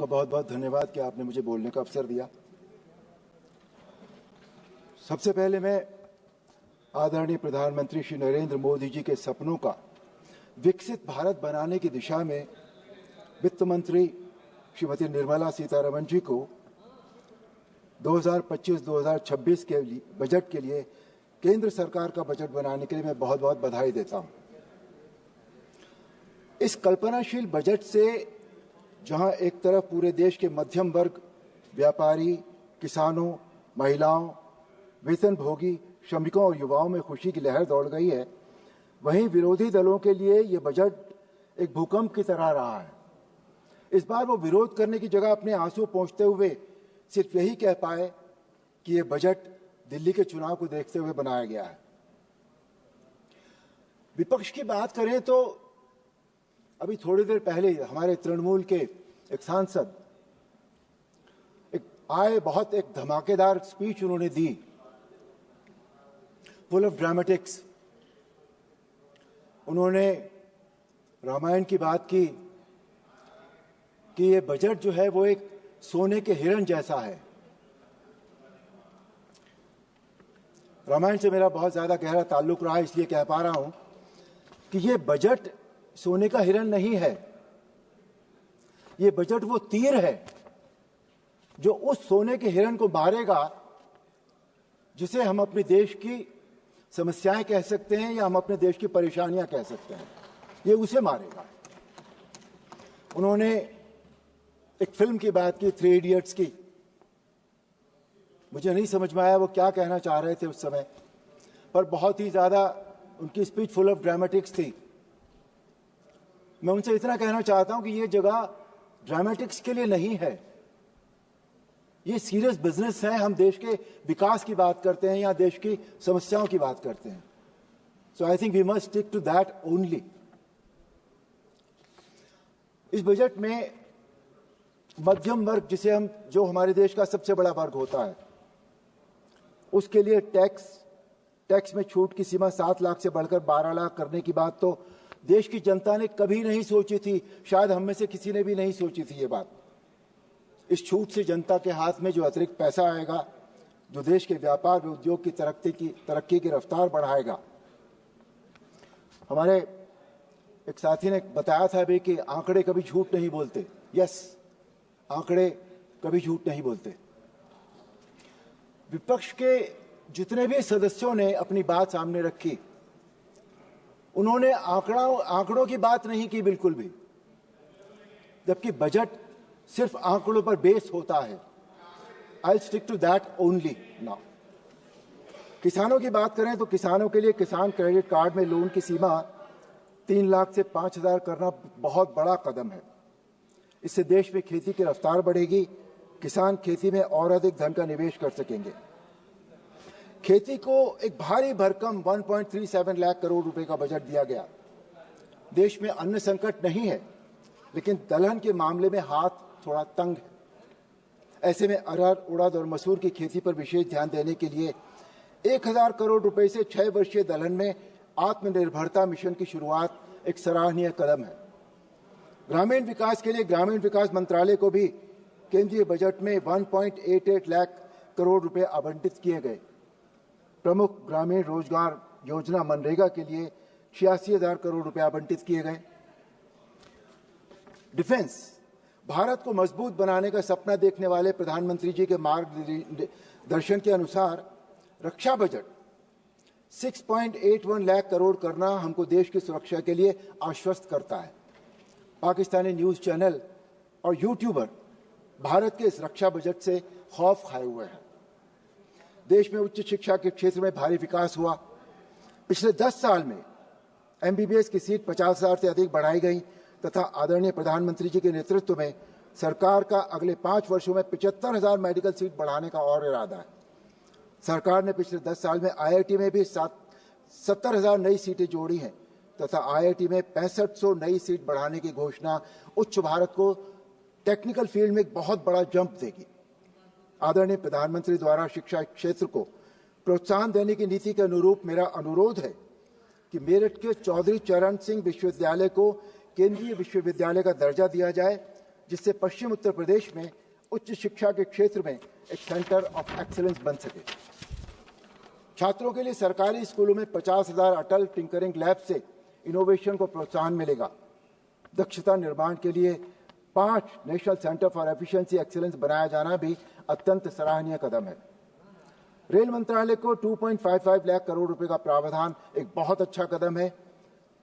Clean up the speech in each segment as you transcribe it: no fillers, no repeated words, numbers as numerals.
आपका बहुत बहुत धन्यवाद कि आपने मुझे बोलने का अवसर दिया। सबसे पहले मैं आदरणीय प्रधानमंत्री श्री नरेंद्र मोदी जी के सपनों का विकसित भारत बनाने की दिशा में वित्त मंत्री श्रीमती निर्मला सीतारमण जी को 2025-2026 के बजट के लिए केंद्र सरकार का बजट बनाने के लिए मैं बहुत बहुत बधाई देता हूं। इस कल्पनाशील बजट से जहां एक तरफ पूरे देश के मध्यम वर्ग, व्यापारी, किसानों, महिलाओं, वेतनभोगी, श्रमिकों और युवाओं में खुशी की लहर दौड़ गई है, वहीं विरोधी दलों के लिए ये बजट एक भूकंप की तरह रहा है। इस बार वो विरोध करने की जगह अपने आंसू पोंछते हुए सिर्फ यही कह पाए कि ये बजट दिल्ली के चुनाव को देखते हुए बनाया गया है। विपक्ष की बात करें तो अभी थोड़ी देर पहले हमारे तृणमूल के एक सांसद बहुत एक धमाकेदार स्पीच उन्होंने दी, फुल ऑफ ड्रामेटिक्स। उन्होंने रामायण की बात की कि ये बजट जो है वो एक सोने के हिरण जैसा है। रामायण से मेरा बहुत ज्यादा गहरा ताल्लुक रहा है, इसलिए कह पा रहा हूं कि ये बजट सोने का हिरण नहीं है। ये बजट वो तीर है जो उस सोने के हिरण को मारेगा जिसे हम अपने देश की समस्याएं कह सकते हैं या हम अपने देश की परेशानियां कह सकते हैं। ये उसे मारेगा। उन्होंने एक फिल्म की बात की, 3 इडियट्स की। मुझे नहीं समझ में आया वो क्या कहना चाह रहे थे उस समय, पर बहुत ही ज्यादा उनकी स्पीच फुल ऑफ ड्रामेटिक्स थी। मैं उनसे इतना कहना चाहता हूं कि ये जगह ड्रामेटिक्स के लिए नहीं है, ये सीरियस बिजनेस है। हम देश के विकास की बात करते हैं या देश की समस्याओं की बात करते हैं। So I think we must stick to that only. इस बजट में मध्यम वर्ग, जो हमारे देश का सबसे बड़ा वर्ग होता है, उसके लिए टैक्स में छूट की सीमा 7 लाख से बढ़कर 12 लाख करने की बात तो देश की जनता ने कभी नहीं सोची थी। शायद हम में से किसी ने भी नहीं सोची थी ये बात। इस छूट से जनता के हाथ में जो अतिरिक्त पैसा आएगा, जो देश के व्यापार व उद्योग की तरक्की की रफ्तार बढ़ाएगा। हमारे एक साथी ने बताया था अभी कि आंकड़े कभी झूठ नहीं बोलते। यस, आंकड़े कभी झूठ नहीं बोलते। विपक्ष के जितने भी सदस्यों ने अपनी बात सामने रखी, उन्होंने आंकड़ों की बात नहीं की बिल्कुल भी, जबकि बजट सिर्फ आंकड़ों पर बेस होता है। I stick to that only now. किसानों की बात करें तो किसानों के लिए किसान क्रेडिट कार्ड में लोन की सीमा 3 लाख से 5,000 करना बहुत बड़ा कदम है। इससे देश में खेती की रफ्तार बढ़ेगी, किसान खेती में और अधिक धन का निवेश कर सकेंगे। खेती को एक भारी भरकम 1.37 लाख करोड़ रुपए का बजट दिया गया। देश में अन्न संकट नहीं है, लेकिन दलहन के मामले में हाथ थोड़ा तंग है। ऐसे में अरहर, उड़द और मसूर की खेती पर विशेष ध्यान देने के लिए 1,000 करोड़ रुपए से 6 वर्षीय दलहन में आत्मनिर्भरता मिशन की शुरुआत एक सराहनीय कदम है। ग्रामीण विकास के लिए ग्रामीण विकास मंत्रालय को भी केंद्रीय बजट में 1.88 लाख करोड़ रुपए आवंटित किए गए। प्रमुख ग्रामीण रोजगार योजना मनरेगा के लिए 86,000 करोड़ रुपए आवंटित किए गए। डिफेंस, भारत को मजबूत बनाने का सपना देखने वाले प्रधानमंत्री जी के मार्गदर्शन के अनुसार रक्षा बजट 6.81 लाख करोड़ करना हमको देश की सुरक्षा के लिए आश्वस्त करता है। पाकिस्तानी न्यूज चैनल और यूट्यूबर भारत के इस रक्षा बजट से खौफ खाए हुए हैं। देश में उच्च शिक्षा के क्षेत्र में भारी विकास हुआ। पिछले 10 साल में एमबीबीएस की सीट 50,000 से अधिक बढ़ाई गई तथा आदरणीय प्रधानमंत्री जी के नेतृत्व में सरकार का अगले 5 वर्षों में 75,000 मेडिकल सीट बढ़ाने का और इरादा है। सरकार ने पिछले 10 साल में आईआईटी में भी 70,000 नई सीटें जोड़ी हैं तथा आईआईटी में 6500 नई सीट बढ़ाने की घोषणा उच्च भारत को टेक्निकल फील्ड में एक बहुत बड़ा जंप देगी। आदरणीय प्रधानमंत्री द्वारा शिक्षा क्षेत्र को प्रोत्साहन देने की नीति के अनुरूप मेरा अनुरोध है कि मेरठ के चौधरी चरण सिंह विश्वविद्यालय को केंद्रीय विश्वविद्यालय का दर्जा दिया जाए जिससे पश्चिम उत्तर प्रदेश में उच्च शिक्षा के क्षेत्र में एक सेंटर ऑफ एक्सीलेंस बन सके। छात्रों के लिए सरकारी स्कूलों में 50,000 अटल टिंकरिंग लैब से इनोवेशन को प्रोत्साहन मिलेगा। दक्षता निर्माण के लिए 5 national centre for efficiency excellence बनाया जाना भी अत्यंत सराहनीय कदम है। रेल मंत्रालय को 2.55 लाख करोड़ रुपए का प्रावधान एक बहुत अच्छा कदम है।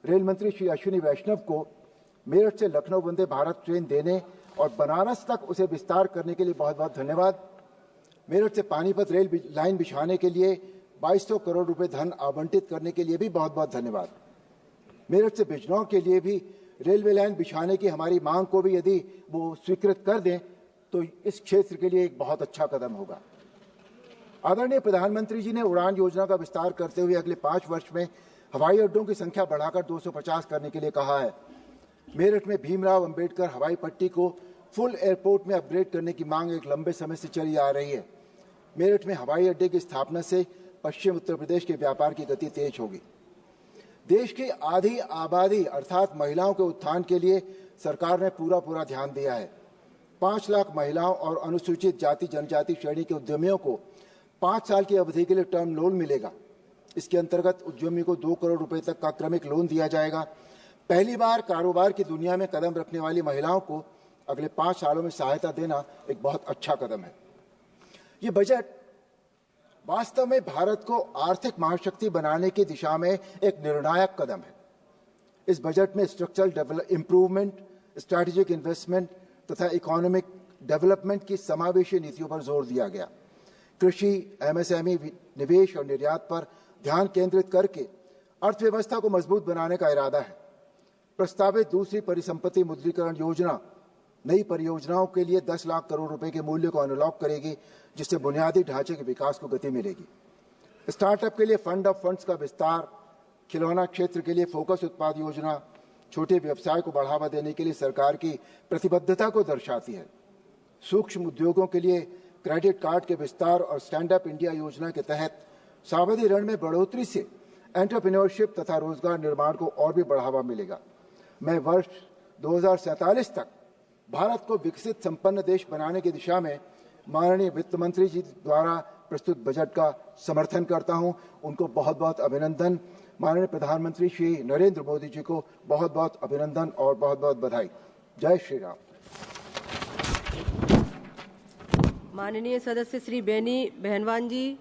रेल मंत्री श्री अश्विनी वैष्णव को मेरठ से लखनऊ वंदे भारत ट्रेन देने और बनारस तक उसे विस्तार करने के लिए बहुत बहुत धन्यवाद। मेरठ से पानीपत रेल लाइन बिछाने के लिए 2200 करोड़ रुपए धन आवंटित करने के लिए भी बहुत बहुत धन्यवाद। मेरठ से बिजनौर के लिए भी रेलवे लाइन बिछाने की हमारी मांग को भी यदि वो स्वीकृत कर दें तो इस क्षेत्र के लिए एक बहुत अच्छा कदम होगा। आदरणीय प्रधानमंत्री जी ने उड़ान योजना का विस्तार करते हुए अगले 5 वर्ष में हवाई अड्डों की संख्या बढ़ाकर 250 करने के लिए कहा है। मेरठ में भीमराव अंबेडकर हवाई पट्टी को फुल एयरपोर्ट में अपग्रेड करने की मांग एक लंबे समय से चली आ रही है। मेरठ में हवाई अड्डे की स्थापना से पश्चिम उत्तर प्रदेश के व्यापार की गति तेज होगी। देश की आधी आबादी अर्थात महिलाओं के उत्थान के लिए सरकार ने पूरा ध्यान दिया है। 5 लाख महिलाओं और अनुसूचित जाति जनजाति श्रेणी के उद्यमियों को 5 साल की अवधि के लिए टर्म लोन मिलेगा। इसके अंतर्गत उद्यमी को 2 करोड़ रुपए तक का क्रमिक लोन दिया जाएगा। पहली बार कारोबार की दुनिया में कदम रखने वाली महिलाओं को अगले 5 सालों में सहायता देना एक बहुत अच्छा कदम है। ये बजट वास्तव में भारत को आर्थिक महाशक्ति बनाने की दिशा में एक निर्णायक कदम है। इस बजट में स्ट्रक्चरल इंप्रूवमेंट, स्ट्रैटेजिक इन्वेस्टमेंट तथा इकोनॉमिक डेवलपमेंट की समावेशी नीतियों पर जोर दिया गया। कृषि, एमएसएमई, निवेश और निर्यात पर ध्यान केंद्रित करके अर्थव्यवस्था को मजबूत बनाने का इरादा है। प्रस्तावित दूसरी परिसंपत्ति मुद्रीकरण योजना नई परियोजनाओं के लिए 10 लाख करोड़ रुपए के मूल्य को अनलॉक करेगी, जिससे बुनियादी ढांचे के विकास को गति मिलेगी। स्टार्टअप के लिए फंड ऑफ फंड्स का विस्तार, खिलौना क्षेत्र के लिए फोकस उत्पाद योजना छोटे व्यवसाय को बढ़ावा देने के लिए सरकार की प्रतिबद्धता को दर्शाती है। सूक्ष्म उद्योगों के लिए क्रेडिट कार्ड के विस्तार और स्टैंड अप इंडिया योजना के तहत सावधि ऋण में बढ़ोतरी से एंटरप्रेन्योरशिप तथा रोजगार निर्माण को और भी बढ़ावा मिलेगा। मैं वर्ष 2047 तक भारत को विकसित संपन्न देश बनाने की दिशा में माननीय वित्त मंत्री जी द्वारा प्रस्तुत बजट का समर्थन करता हूं। उनको बहुत बहुत अभिनंदन। माननीय प्रधानमंत्री श्री नरेंद्र मोदी जी को बहुत बहुत अभिनंदन और बहुत बहुत बधाई। जय श्री राम। माननीय सदस्य श्री बेनी बहनवान जी।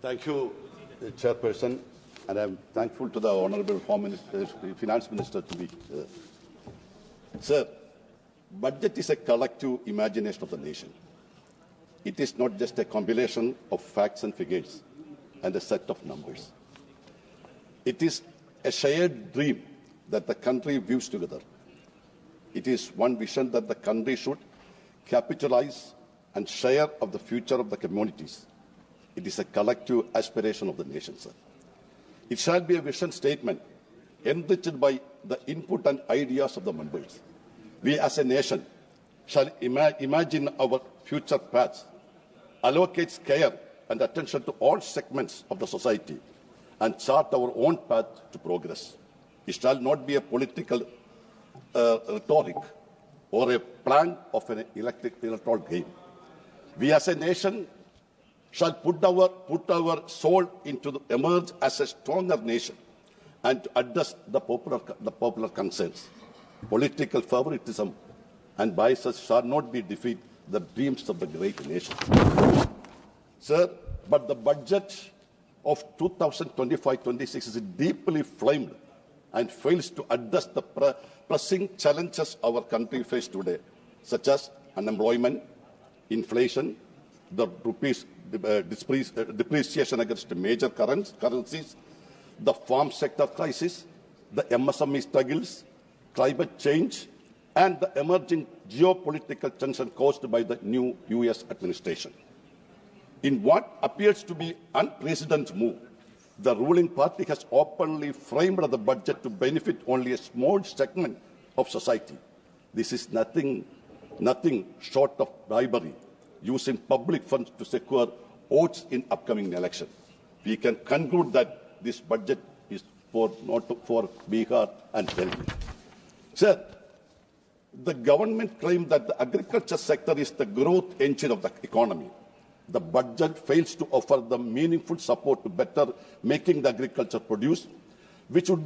Thank you, Chairperson, and I'm thankful to the Honourable Finance Minister to be here. Sir, budget is a collective imagination of the nation. It is not just a compilation of facts and figures and a set of numbers. It is a shared dream that the country views together. It is one vision that the country should capitalize and share of the future of the communities. It is a collective aspiration of the nation, sir. It shall be a vision statement enriched by the input and ideas of the members. We as a nation shall imagine our future paths, allocate care and attention to all segments of the society, and chart our own path to progress. It shall not be a political rhetoric or a plan of an electoral game. We as a nation shall put our soul into the emerge as a stronger nation and to address the popular concerns. Political favoritism and biases shall not be defeat the dreams of the great nation. Sir, but the budget of 2025-26 is deeply flamed and fails to address the pressing challenges our country faces today, such as unemployment, inflation, the rupees depreciation against major currencies, the farm sector crisis, the MSME struggles, climate change, and the emerging geopolitical tension caused by the new US administration. In what appears to be unprecedented move, the ruling party has openly framed the budget to benefit only a small segment of society. This is nothing short of bribery, using public funds to secure votes in upcoming election. We can conclude that this budget is for Bihar and Delhi. Sir, The government claimed that the agriculture sector is the growth engine of the economy. The budget fails to offer the meaningful support to better making the agriculture produce, which would be